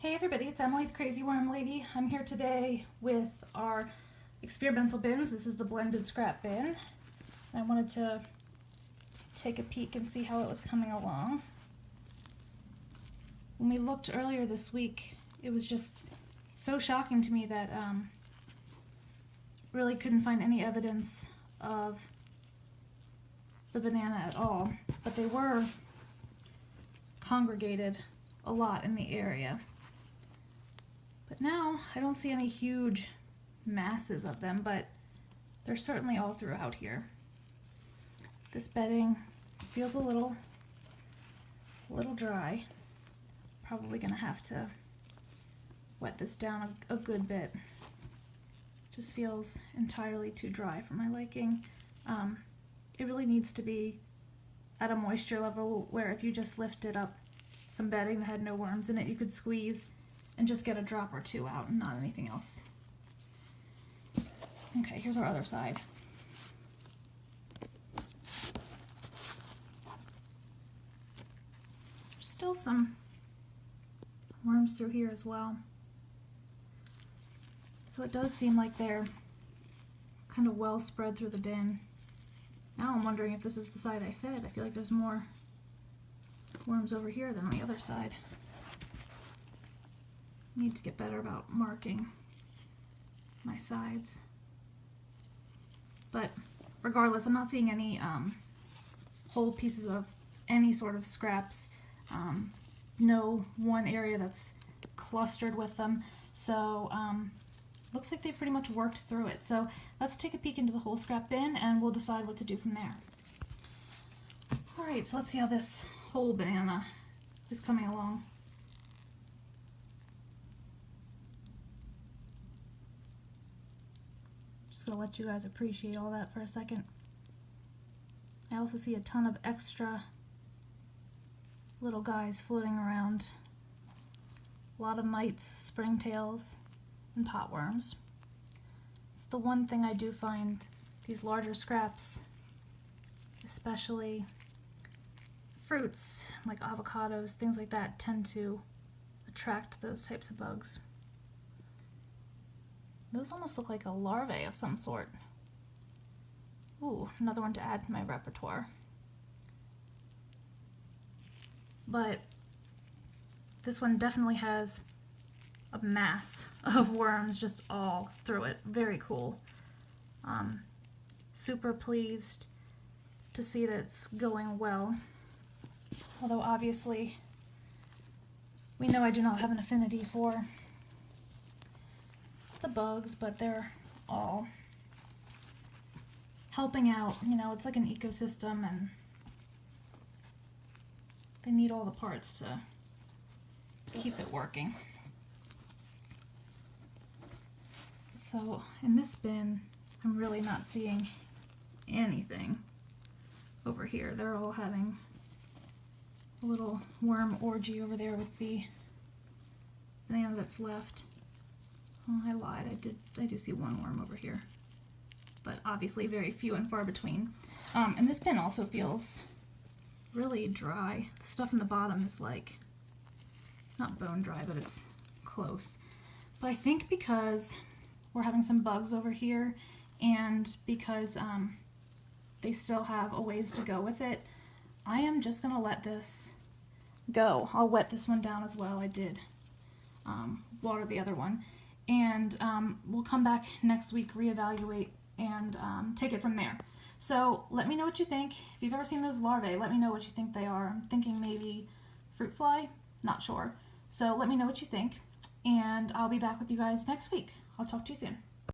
Hey everybody, it's Emily the Crazy Worm Lady. I'm here today with our experimental bins. This is the blended scrap bin. I wanted to take a peek and see how it was coming along. When we looked earlier this week, it was just so shocking to me that really couldn't find any evidence of the banana at all, but they were congregated a lot in the area. But now I don't see any huge masses of them, but they're certainly all throughout here. This bedding feels a little dry. Probably gonna have to wet this down a good bit. Just feels entirely too dry for my liking. It really needs to be at a moisture level where if you just lifted up some bedding that had no worms in it, you could squeeze and just get a drop or two out and not anything else. Okay, here's our other side. There's still some worms through here as well. So it does seem like they're kind of well spread through the bin. Now I'm wondering if this is the side I fed. I feel like there's more worms over here than on the other side. Need to get better about marking my sides. But regardless, I'm not seeing any whole pieces of any sort of scraps. No one area that's clustered with them. So looks like they've pretty much worked through it. So let's take a peek into the whole scrap bin and we'll decide what to do from there. Alright, so let's see how this whole banana is coming along. Just gonna let you guys appreciate all that for a second. I also see a ton of extra little guys floating around. A lot of mites, springtails, and potworms. It's the one thing I do find these larger scraps, especially fruits like avocados, things like that, tend to attract those types of bugs. Those almost look like a larvae of some sort. Ooh, another one to add to my repertoire. But this one definitely has a mass of worms just all through it. Very cool. Super pleased to see that it's going well. Although obviously we know I do not have an affinity for the bugs, but they're all helping out. You know, it's like an ecosystem and they need all the parts to keep it working. So in this bin, I'm really not seeing anything over here. They're all having a little worm orgy over there with the banana that's left. Oh, I lied. I do see one worm over here, but obviously very few and far between. And this bin also feels really dry. The stuff in the bottom is like, not bone dry, but it's close. But I think because we're having some bugs over here and because they still have a ways to go with it, I am just gonna let this go. I'll wet this one down as well. I did water the other one. And we'll come back next week, reevaluate, and take it from there. So let me know what you think. If you've ever seen those larvae, let me know what you think they are. I'm thinking maybe fruit fly, not sure. So let me know what you think, and I'll be back with you guys next week. I'll talk to you soon.